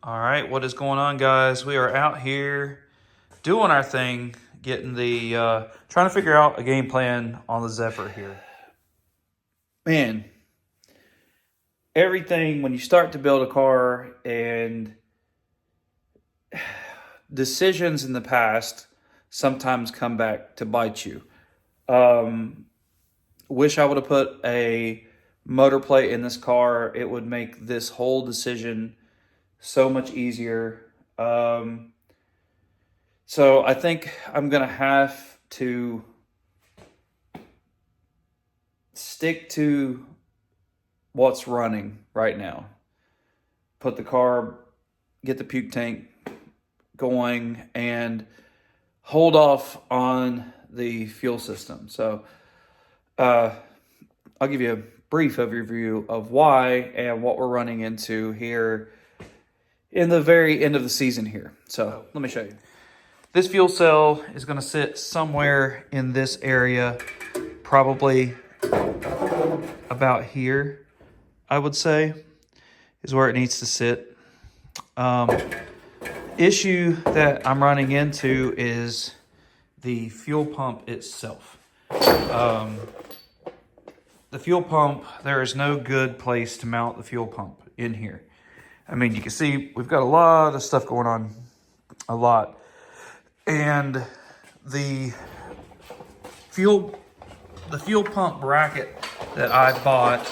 All right, what is going on, guys? We are out here doing our thing, getting the trying to figure out a game plan on the Zephyr here. Man, everything when you start to build a car and decisions in the past sometimes come back to bite you. Wish I would have put a motor plate in this car. It would make this whole decision so much easier. So I think I'm going to have to stick to what's running right now. Put the car, get the puke tank going, and hold off on the fuel system. So I'll give you a brief overview of why and what we're running into here in the very end of the season here. So let me show you. This fuel cell is going to sit somewhere in this area, probably about here, I would say, is where it needs to sit. Issue that I'm running into is the fuel pump itself. The fuel pump, there is no good place to mount the fuel pump in here. I mean, you can see we've got a lot of stuff going on, a lot. And the fuel pump bracket that I bought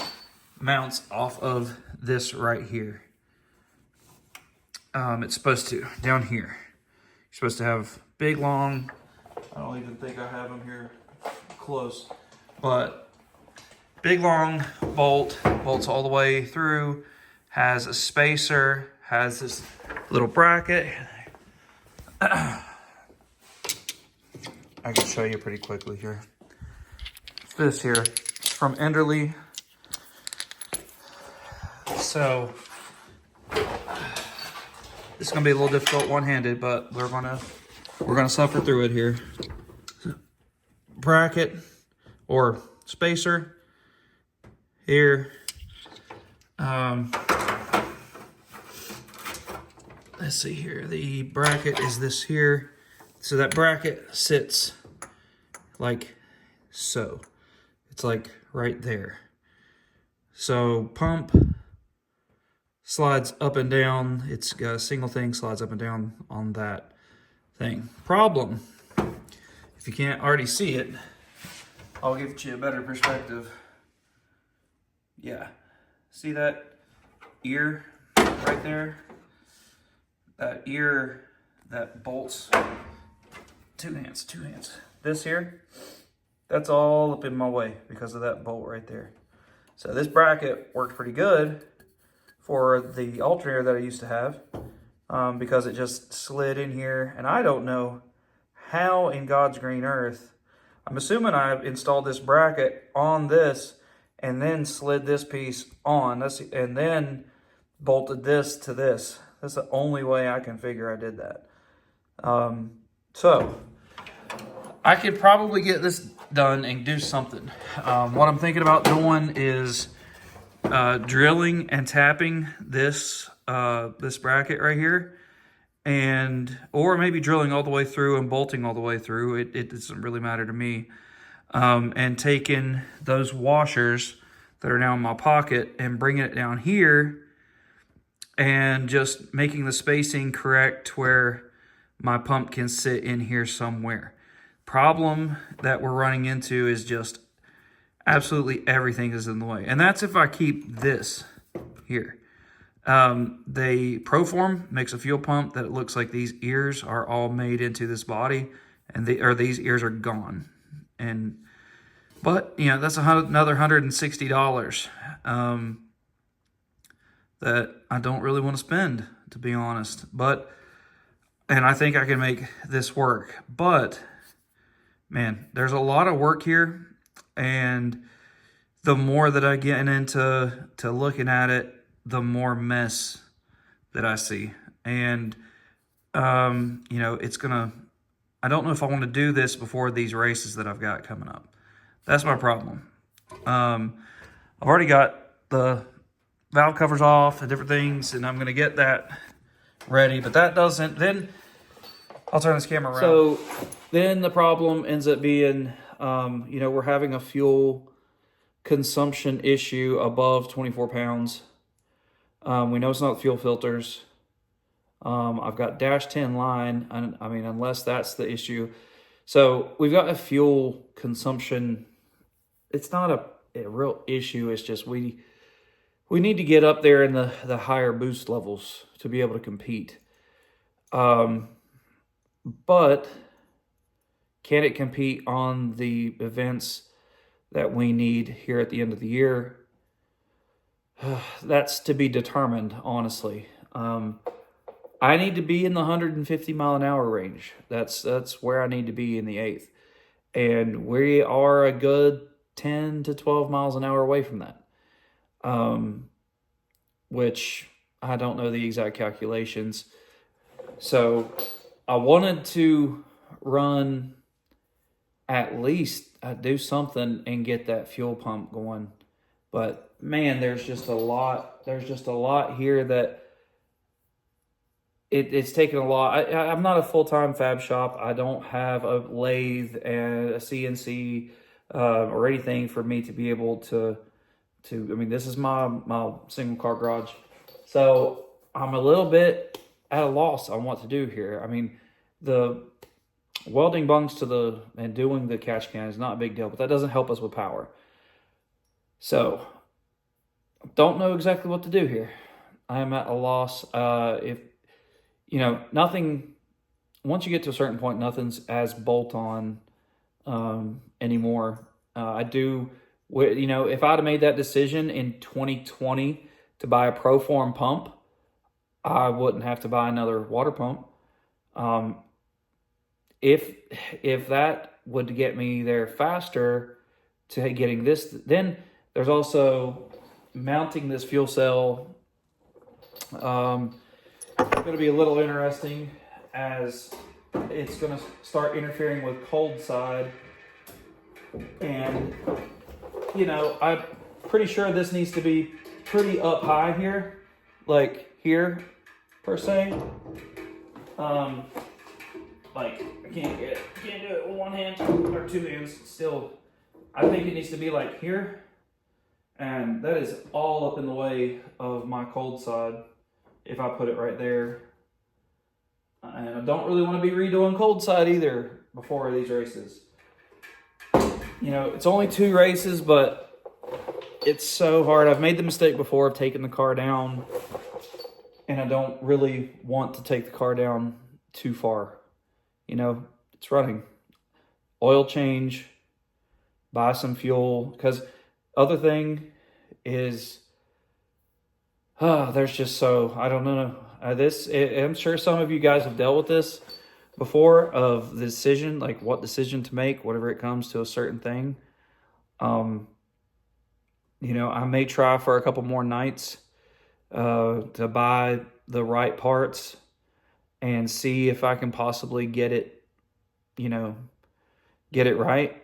mounts off of this right here. It's supposed to, down here. You're supposed to have big, long, I don't even think I have them here close, but big, long bolt, bolts all the way through, has a spacer, has this little bracket. I can show you pretty quickly here. This here, it's from Enderly. So this is gonna be a little difficult one-handed, but we're gonna suffer through it here. Bracket or spacer here. Let's see here. The bracket is this here. So that bracket sits like so. It's like right there. So pump slides up and down. It's got a single thing, slides up and down on that thing. Problem, if you can't already see it, I'll give you a better perspective. Yeah, see that ear right there? That ear that bolts, two hands. This here, that's all up in my way because of that bolt right there. So this bracket worked pretty good for the alternator that I used to have because it just slid in here. And I don't know how in God's green earth, I'm assuming I installed this bracket on this and then slid this piece on, and then bolted this to this. That's the only way I can figure I did that. So I could probably get this done and do something. What I'm thinking about doing is drilling and tapping this this bracket right here, or maybe drilling all the way through and bolting all the way through. It doesn't really matter to me. And taking those washers that are now in my pocket and bringing it down here and just making the spacing correct where my pump can sit in here somewhere. Problem that we're running into is just absolutely everything is in the way. And that's if I keep this here. The Proform makes a fuel pump that it looks like these ears are all made into this body, and these ears are gone. But you know, that's another $160 that I don't really want to spend, to be honest. And I think I can make this work. But man, there's a lot of work here, and the more that I get into looking at it, the more mess that I see. And you know, I don't know if I want to do this before these races that I've got coming up. That's my problem. I've already got the valve covers off and different things, and I'm going to get that ready, but that doesn't, then I'll turn this camera around. So then the problem ends up being, we're having a fuel consumption issue above 24 pounds. We know it's not the fuel filters. I've got dash 10 line, I mean, unless that's the issue. So we've got a fuel consumption. It's not a real issue. It's just we need to get up there in the higher boost levels to be able to compete. But can it compete on the events that we need here at the end of the year? That's to be determined, honestly. I need to be in the 150 mile an hour range. That's where I need to be in the 8th. And we are a good 10 to 12 miles an hour away from that. Which I don't know the exact calculations. So I wanted to run at least do something and get that fuel pump going. But man, there's just a lot here that it's taken a lot. I'm not a full-time fab shop. I don't have a lathe and a CNC or anything for me to be able to I mean, this is my single car garage. So I'm a little bit at a loss on what to do here. I mean, the welding bungs and doing the catch can is not a big deal, but that doesn't help us with power. So don't know exactly what to do here. I am at a loss. If nothing, once you get to a certain point, nothing's as bolt-on anymore. If I'd have made that decision in 2020 to buy a ProForm pump, I wouldn't have to buy another water pump. If that would get me there faster to getting this, then there's also mounting this fuel cell. Going to be a little interesting as it's going to start interfering with cold side. And, I'm pretty sure this needs to be pretty up high here, like here per se. I can't do it with one hand or two hands. Still, I think it needs to be like here. And that is all up in the way of my cold side if I put it right there. And I don't really want to be redoing cold side either before these races. It's only 2 races, but it's so hard. I've made the mistake before of taking the car down, and I don't really want to take the car down too far. It's running. Oil change, buy some fuel, because other thing is, there's just I don't know. I'm sure some of you guys have dealt with this before, of the decision, like what decision to make, whatever it comes to a certain thing. I may try for a couple more nights to buy the right parts and see if I can possibly get it right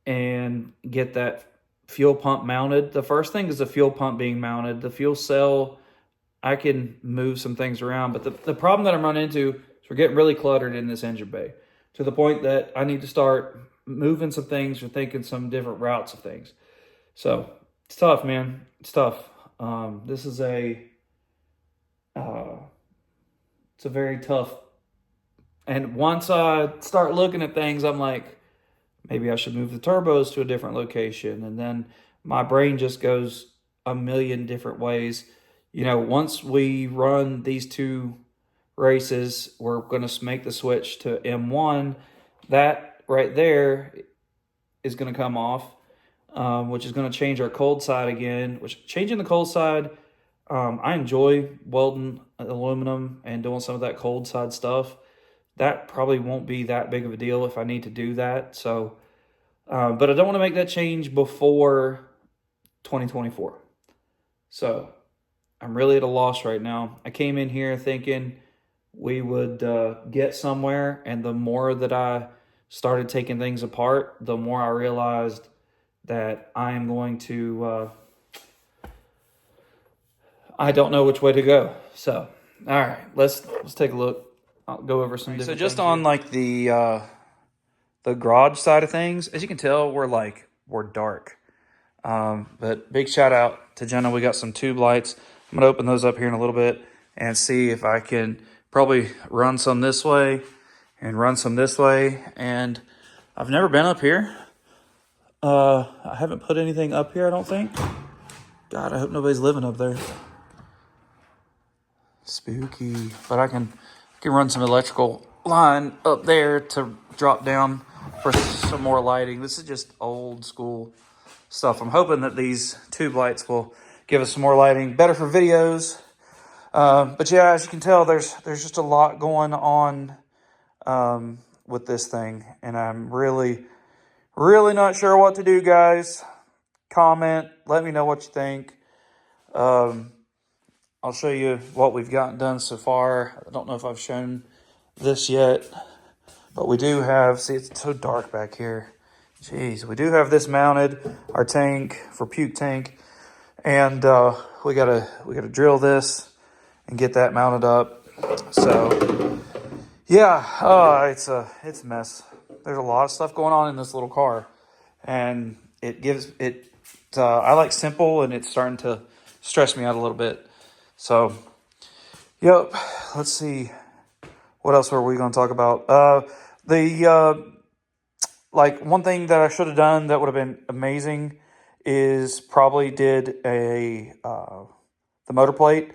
and get that fuel pump mounted. The first thing is the fuel pump being mounted. The fuel cell, I can move some things around, but the problem that I'm running into is we're getting really cluttered in this engine bay to the point that I need to start moving some things or thinking some different routes of things. So it's tough, man. It's tough. This is it's a very tough. And once I start looking at things, I'm like, maybe I should move the turbos to a different location. And then my brain just goes a million different ways. Once we run these 2 races, we're going to make the switch to M1. That right there is going to come off, which is going to change our cold side again. Which, changing the cold side, I enjoy welding aluminum and doing some of that cold side stuff. That probably won't be that big of a deal if I need to do that. So, but I don't want to make that change before 2024. So I'm really at a loss right now. I came in here thinking we would get somewhere, and the more that I started taking things apart, the more I realized that I am going to, I don't know which way to go. So All right, let's take a look. I'll go over some different. So just on here, like the garage side of things, as you can tell, we're dark. But big shout out to Jenna. We got some tube lights. I'm gonna open those up here in a little bit and see if I can probably run some this way and run some this way. And I've never been up here. I haven't put anything up here, I don't think. God, I hope nobody's living up there. Spooky. But I can run some electrical line up there to drop down for some more lighting. This is just old school stuff. I'm hoping that these tube lights will give us some more lighting, better for videos. But yeah, as you can tell, there's just a lot going on with this thing, and I'm really not sure what to do, guys. Comment, let me know what you think. I'll show you what we've gotten done so far. I don't know if I've shown this yet, but we do have, see, it's so dark back here. Jeez, we do have this mounted, our tank for puke tank, and we gotta drill this and get that mounted up. So yeah, it's a mess. There's a lot of stuff going on in this little car, and I like simple, and it's starting to stress me out a little bit. So, yep. Let's see. What else were we going to talk about? Like one thing that I should have done that would have been amazing is probably did the motor plate.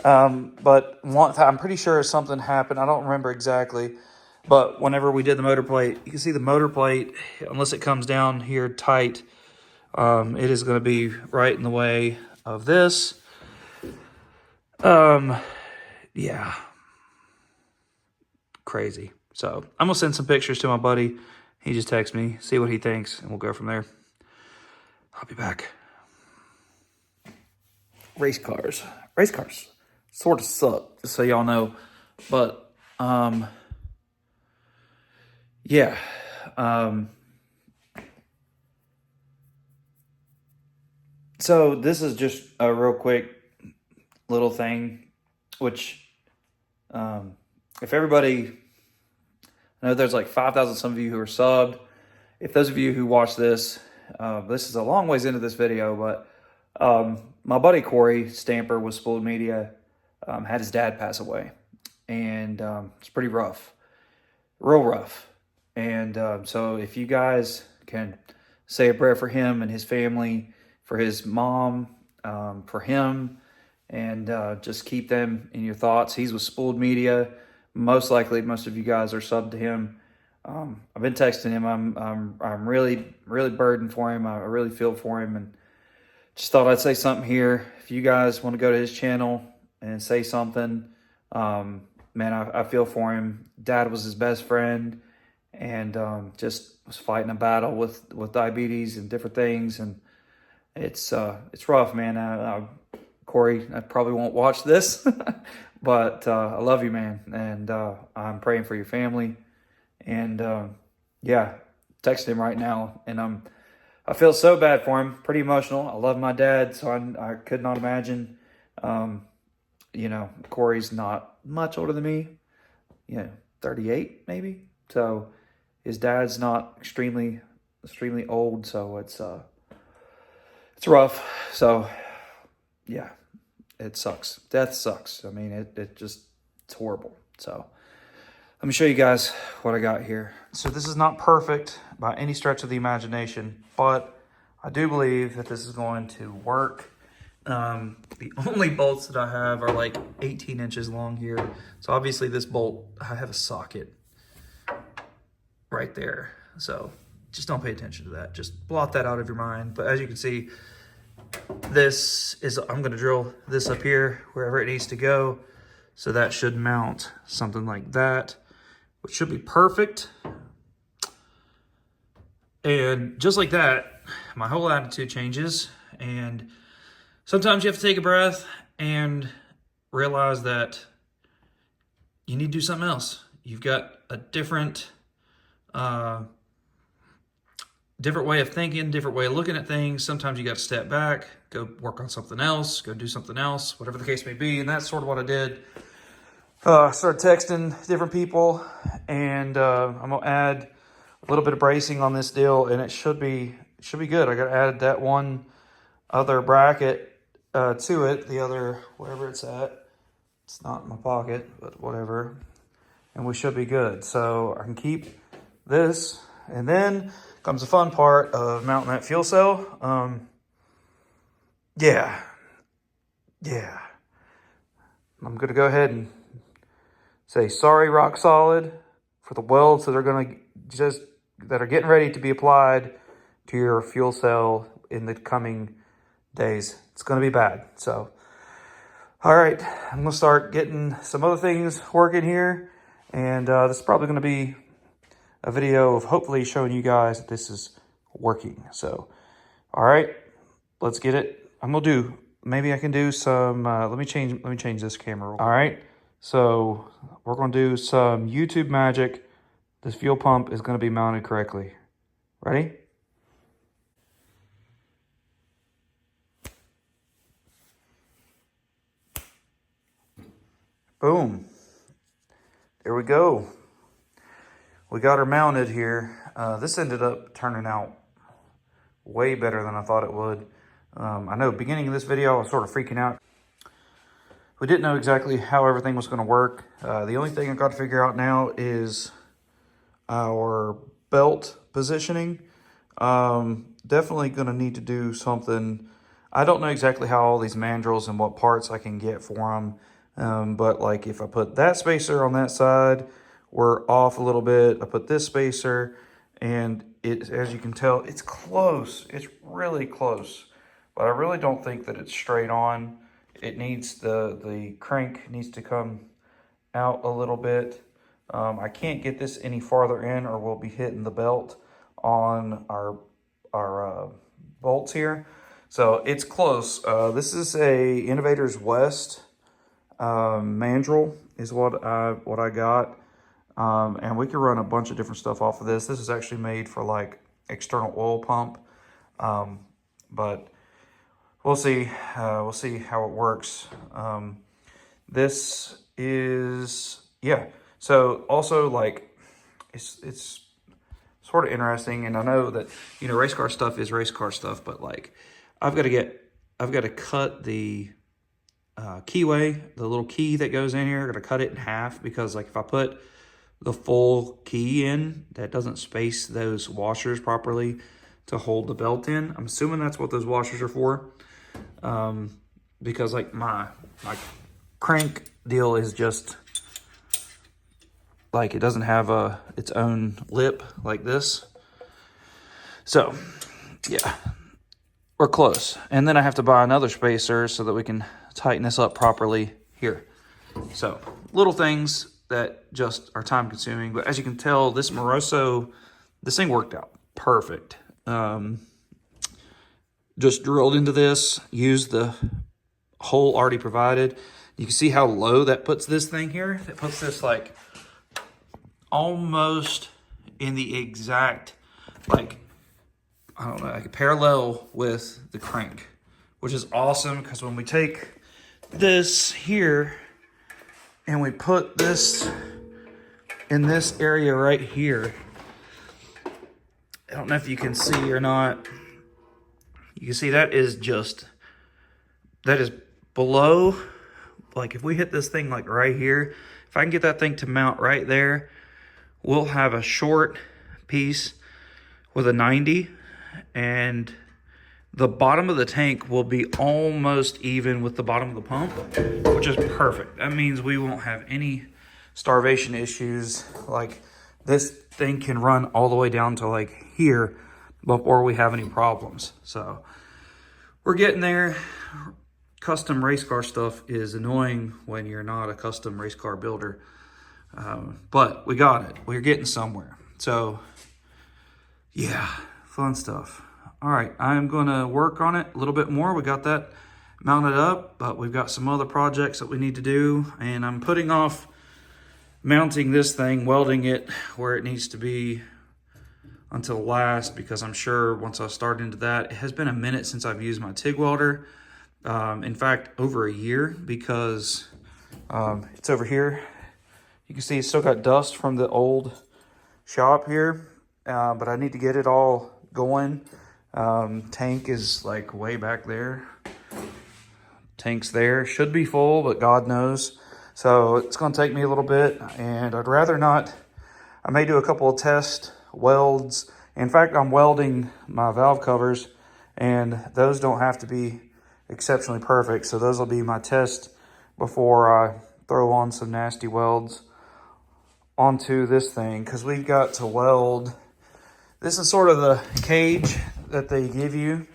But I'm pretty sure something happened. I don't remember exactly. But whenever we did the motor plate, you can see the motor plate, unless it comes down here tight, it is going to be right in the way of this. Yeah. Crazy. So I'm going to send some pictures to my buddy. He just texted me, see what he thinks, and we'll go from there. I'll be back. Race cars sort of suck, just so y'all know. But, yeah. So this is just a real quick little thing, which, if everybody, I know there's like 5,000 some of you who are subbed. If those of you who watch this, this is a long ways into this video, but my buddy Corey Stamper with Spooled Media had his dad pass away, and it's pretty rough, real rough. And so if you guys can say a prayer for him and his family, for his mom, for him, and just keep them in your thoughts. He's with Spooled Media. Most likely, most of you guys are subbed to him. I've been texting him. I'm really burdened for him. I really feel for him, and just thought I'd say something here. If you guys want to go to his channel and say something, man, I feel for him. Dad was his best friend, and just was fighting a battle with diabetes and different things, and it's rough, man. Corey, I probably won't watch this, but I love you, man, and I'm praying for your family. And yeah, texting him right now, and I feel so bad for him. Pretty emotional. I love my dad, so I could not imagine. You know, Corey's not much older than me. 38 maybe. So his dad's not extremely old. So it's rough. So yeah, it sucks. Death sucks. I mean, it's horrible. So let me show you guys what I got here. So this is not perfect by any stretch of the imagination, but I do believe that this is going to work. The only bolts that I have are like 18 inches long here. So obviously this bolt, I have a socket right there. So just don't pay attention to that. Just blot that out of your mind. But as you can see, I'm going to drill this up here wherever it needs to go. So that should mount something like that, which should be perfect. And just like that, my whole attitude changes. And sometimes you have to take a breath and realize that you need to do something else. You've got a different way of thinking, different way of looking at things. Sometimes you got to step back, go work on something else, go do something else, whatever the case may be. And that's sort of what I did. Started texting different people, and I'm gonna add a little bit of bracing on this deal, and it should be good. I got to add that one other bracket to it, the other wherever it's at. It's not in my pocket, but whatever, and we should be good. So I can keep this, and then comes the fun part of mounting that fuel cell. Yeah. I'm gonna go ahead and say sorry, Rock Solid, for the welds that are getting ready to be applied to your fuel cell in the coming days. It's gonna be bad. So, all right, I'm gonna start getting some other things working here, and this is probably gonna be a video of hopefully showing you guys that this is working. So, all right, let's get it. Maybe I can do some. Let me change this camera. All right. So we're going to do some YouTube magic. This fuel pump is going to be mounted correctly. Ready? Boom. There we go. We got her mounted here. This ended up turning out way better than I thought it would. I know beginning of this video, I was sort of freaking out. We didn't know exactly how everything was going to work. The only thing I got to figure out now is our belt positioning. Definitely going to need to do something. I don't know exactly how all these mandrels and what parts I can get for them. But like if I put that spacer on that side, we're off a little bit. I put this spacer, and as you can tell, it's close. It's really close. But I really don't think that it's straight on. It needs the crank needs to come out a little bit. I can't get this any farther in, or we'll be hitting the belt on our bolts here. So it's close. This is a Innovators West mandrel is what I got, and we can run a bunch of different stuff off of this. This is actually made for like external oil pump, but we'll see. We'll see how it works. This is, yeah. So also, like, it's sort of interesting, and I know that, you know, race car stuff is race car stuff, but like I've got to cut the keyway, the little key that goes in here. I'm gonna cut it in half, because like if I put the full key in, that doesn't space those washers properly to hold the belt in. I'm assuming that's what those washers are for. Because like my crank deal is just like, it doesn't have its own lip like this. So yeah, we're close. And then I have to buy another spacer so that we can tighten this up properly here. So little things that just are time consuming, but as you can tell, this Moroso, this thing worked out perfect. Just drilled into this, used the hole already provided. You can see how low that puts this thing here. It puts this like almost in the exact, like, I don't know, like parallel with the crank, which is awesome, because when we take this here and we put this in this area right here, I don't know if you can see or not. You can see that is below, like if we hit this thing like right here, if I can get that thing to mount right there, we'll have a short piece with a 90, and the bottom of the tank will be almost even with the bottom of the pump, which is perfect. That means we won't have any starvation issues. Like this thing can run all the way down to like here before we have any problems. So we're getting there. Custom race car stuff is annoying when you're not a custom race car builder. But we got it. We're getting somewhere. So yeah, fun stuff. All right, I'm gonna work on it a little bit more. We got that mounted up, but we've got some other projects that we need to do, and I'm putting off mounting this thing, welding it where it needs to be until last, because I'm sure once I start into that, it has been a minute since I've used my TIG welder. In fact, over a year, because it's over here You can see it's still got dust from the old shop here, but I need to get it all going. Tank is like way back there. Tank's there, should be full, but God knows. So it's going to take me a little bit, and I'd rather not. I may do a couple of test welds. In fact, I'm welding my valve covers, and those don't have to be exceptionally perfect. So those will be my test before I throw on some nasty welds onto this thing, because we've got to weld. This is sort of the cage that they give you.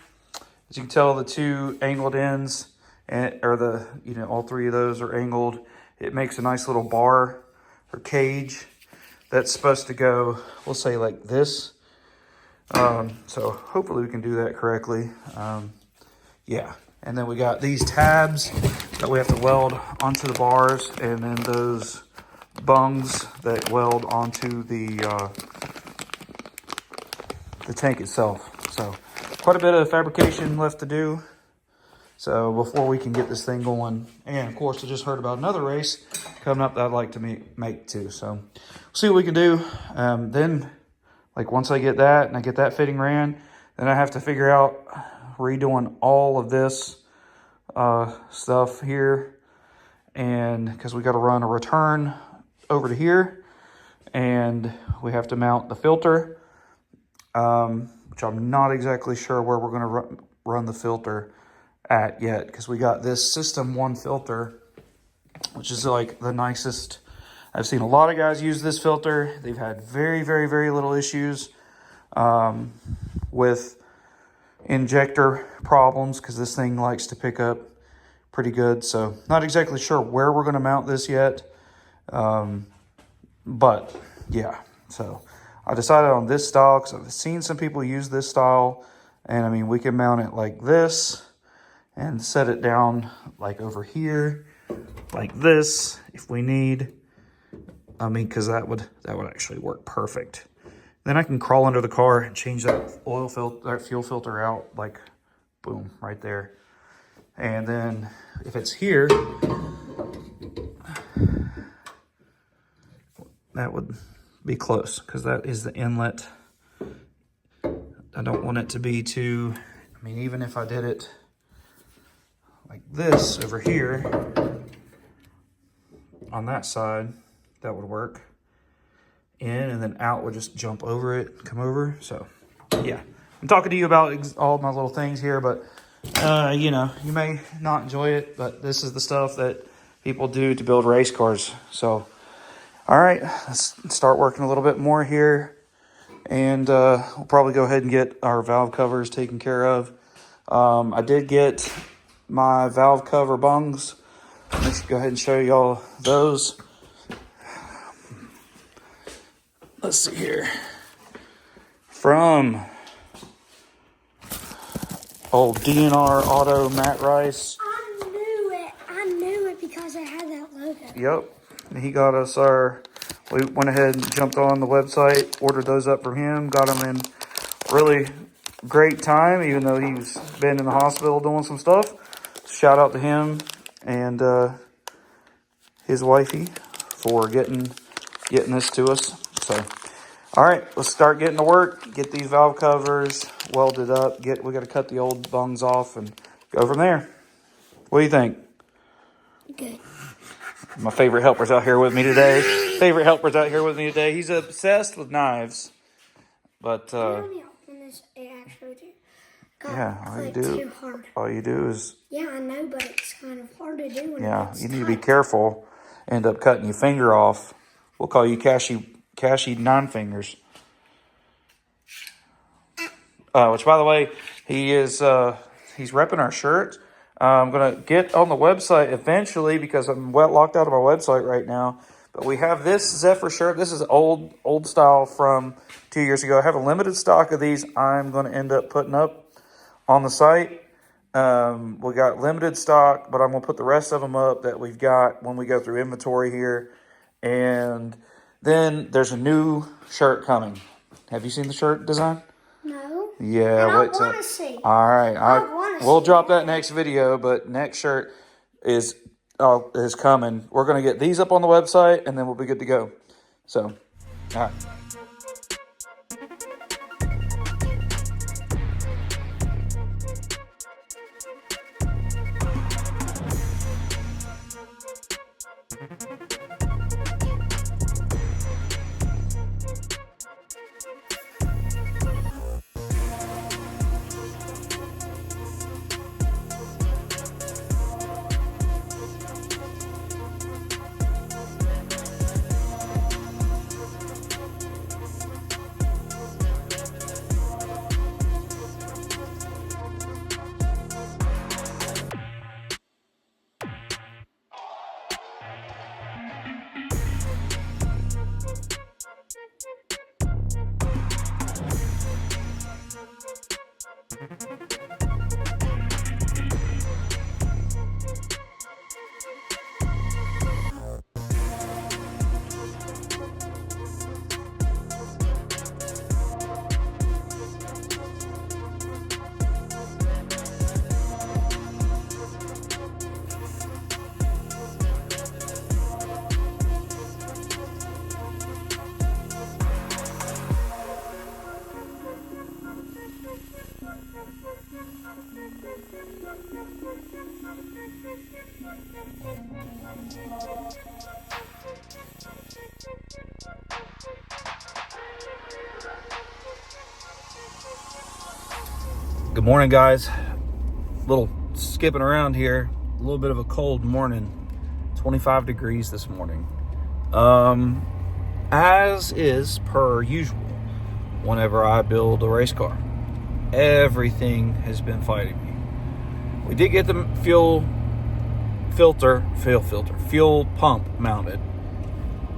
As you can tell, the two angled ends, or all three of those are angled. It makes a nice little bar or cage that's supposed to go, we'll say like this. So hopefully we can do that correctly. Yeah. And then we got these tabs that we have to weld onto the bars, and then those bungs that weld onto the tank itself. So quite a bit of fabrication left to do. So before we can get this thing going, and of course I just heard about another race coming up that I'd like to make too. So we'll see what we can do. Then, like once I get that and I get that fitting ran, then I have to figure out redoing all of this stuff here, and because we got to run a return over to here, and we have to mount the filter, which I'm not exactly sure where we're going to run the filter at yet, because we got this System 1 filter, which is like the nicest. I've seen a lot of guys use this filter. They've had very, very, very little issues with injector problems, because this thing likes to pick up pretty good. So not exactly sure where we're going to mount this yet, but yeah. So I decided on this style because I've seen some people use this style, and I mean we can mount it like this and set it down like over here like this if we need. I mean, because that would actually work perfect. Then I can crawl under the car and change that fuel filter out, like boom, right there. And then if it's here, that would be close, because that is the inlet. I don't want it to be too, I mean, even if I did it like this over here on that side, that would work. In and then out would just jump over it, come over. So yeah, I'm talking to you about all my little things here, but you know, you may not enjoy it, but this is the stuff that people do to build race cars. So all right, let's start working a little bit more here, and we'll probably go ahead and get our valve covers taken care of. I did get my valve cover bungs. Let's go ahead and show y'all those. Let's see here. From old DNR Auto Matt Rice. I knew it because I had that logo. Yep. He got us we went ahead and jumped on the website, ordered those up from him, got them in really great time, even though he's been in the hospital doing some stuff. Shout out to him and his wifey for getting this to us. So, all right, let's start getting to work. Get these valve covers welded up. We got to cut the old bungs off and go from there. What do you think? Good. My favorite helper's out here with me today. He's obsessed with knives, but all you do is. Yeah, I know, but it's kind of hard to do. Yeah, you need to be careful. End up cutting your finger off. We'll call you Cashy Nine Fingers. Which, by the way, he's repping our shirt. I'm going to get on the website eventually, because I'm locked out of my website right now. But we have this Zephyr shirt. This is old style from 2 years ago. I have a limited stock of these I'm going to end up putting up on the site. We got limited stock, but I'm going to put the rest of them up that we've got when we go through inventory here. And then there's a new shirt coming. Have you seen the shirt design? No. Yeah. I want to see. All right. We'll drop that next video, but next shirt is is coming. We're going to get these up on the website, and then we'll be good to go. So, all right. Good morning, guys. Little skipping around here. A little bit of a cold morning. 25 degrees this morning. As is per usual, whenever I build a race car, everything has been fighting me. We did get the fuel pump mounted,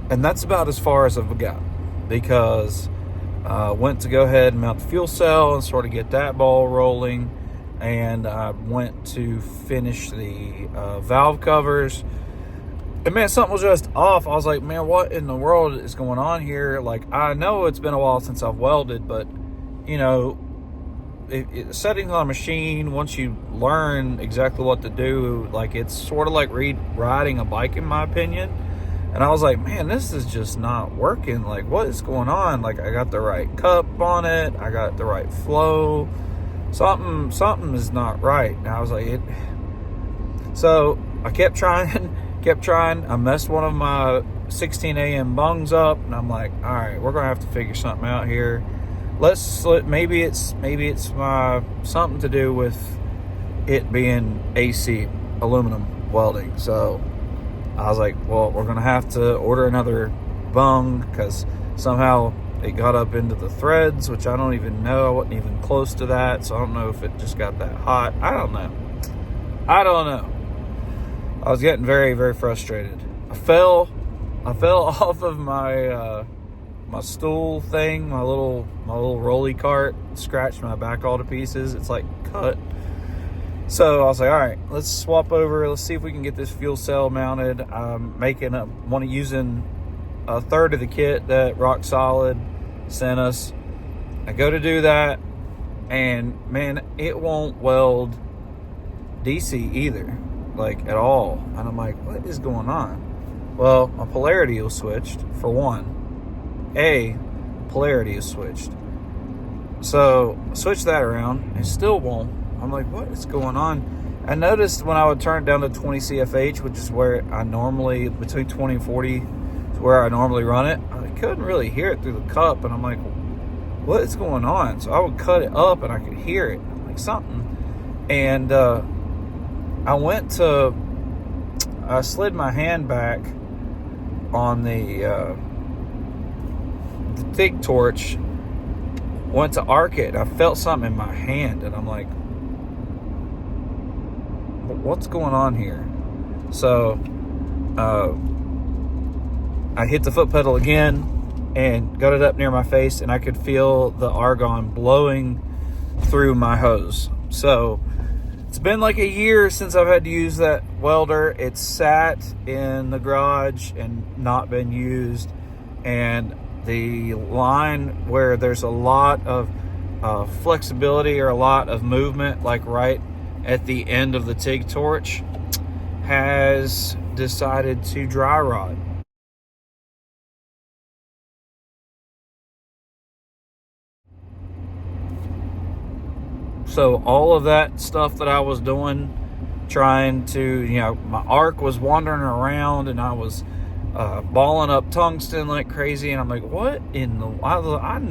and that's about as far as I've got, because went to go ahead and mount the fuel cell and sort of get that ball rolling, and I went to finish the valve covers, and man, something was just off. I was like, man, what in the world is going on here? Like, I know it's been a while since I've welded, but you know, settings on a machine, once you learn exactly what to do, like, it's sort of like riding a bike, in my opinion. And I was like, man, this is just not working. Like, what is going on? Like, I got the right cup on it. I got the right flow. Something is not right. And I was like, So I kept trying. I messed one of my 16 AM bungs up, and I'm like, all right, we're gonna have to figure something out here. Maybe it's my something to do with it being AC aluminum welding. So I was like, well, we're gonna have to order another bung, because somehow it got up into the threads, which I don't even know. I wasn't even close to that, so I don't know if it just got that hot. I don't know. I was getting very, very frustrated. I fell off of my my stool thing, my little rolly cart, scratched my back all to pieces. It's like cut. So I was like, all right, let's swap over. Let's see if we can get this fuel cell mounted. I'm using a third of the kit that Rock Solid sent us. I go to do that, and man, it won't weld DC either, like, at all. And I'm like, what is going on? Well, my polarity was switched, for one. Polarity is switched. So I switched that around, and it still won't. I'm like, what is going on? I noticed when I would turn it down to 20 CFH, which is where I normally, between 20 and 40 is where I normally run it, I couldn't really hear it through the cup. And I'm like, what is going on? So I would cut it up, and I could hear it. I'm like, something. And I slid my hand back on the TIG torch, went to arc it. I felt something in my hand, and I'm like, what's going on here? So I hit the foot pedal again and got it up near my face, and I could feel the argon blowing through my hose. So it's been like a year since I've had to use that welder. It's sat in the garage and not been used, and the line where there's a lot of flexibility or a lot of movement, like right at the end of the TIG torch, has decided to dry rot. So all of that stuff that I was doing, trying to, you know, my arc was wandering around and I was balling up tungsten like crazy, and I'm like, what in the, I'm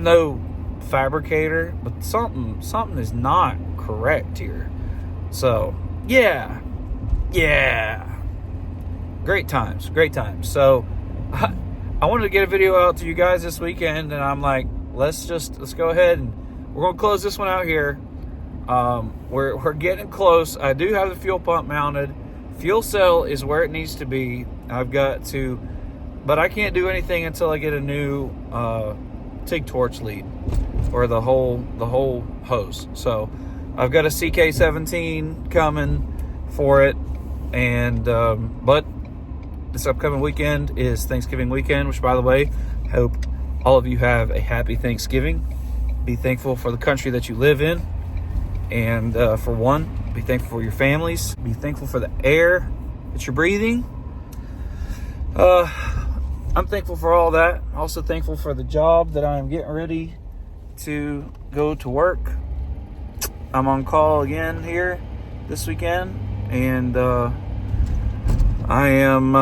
no fabricator, but something is not correct here. So yeah, great times. So I wanted to get a video out to you guys this weekend, and I'm like, let's go ahead and we're gonna close this one out here. We're getting close. I do have the fuel pump mounted. Fuel cell is where it needs to be. I've got to, but I can't do anything until I get a new TIG torch lead, or the whole hose. So I've got a CK17 coming for it, and but this upcoming weekend is Thanksgiving weekend, which, by the way, hope all of you have a happy Thanksgiving. Be thankful for the country that you live in, and for one, be thankful for your families. Be thankful for the air that you're breathing. I'm thankful for all that. Also thankful for the job that I'm getting ready to go to work. I'm on call again here this weekend, and I am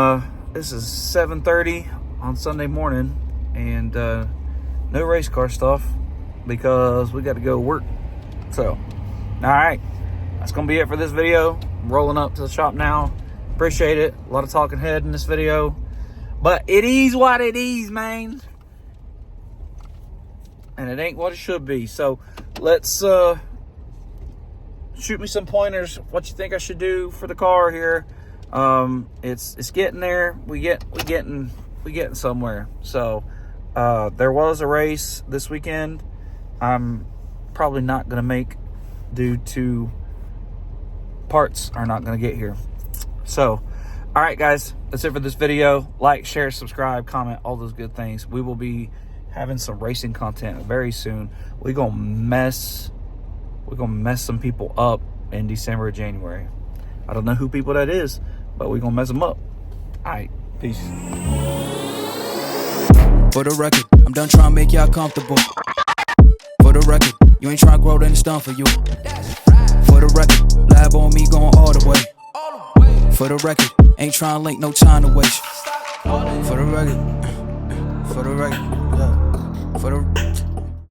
this is 7:30 on Sunday morning, and no race car stuff because we got to go work. So all right, that's gonna be it for this video. I'm rolling up to the shop now. Appreciate it. A lot of talking head in this video, but it is what it is, man, and it ain't what it should be. So let's shoot me some pointers. What you think I should do for the car here? It's getting there. We getting somewhere. So there was a race this weekend. I'm probably not gonna make, due to parts are not gonna get here. So all right, guys, that's it for this video. Like, share, subscribe, comment, all those good things. We will be having some racing content very soon. We're gonna mess some people up in December or January. I don't know who people that is, but we're gonna mess them up. All right, peace. For the record, I'm done trying to make y'all comfortable. For the record, you ain't trying to grow, then it's done for you. For the record, lab on me going all the way. For the record, ain't trying to link, no time to waste. For the record, yeah. For the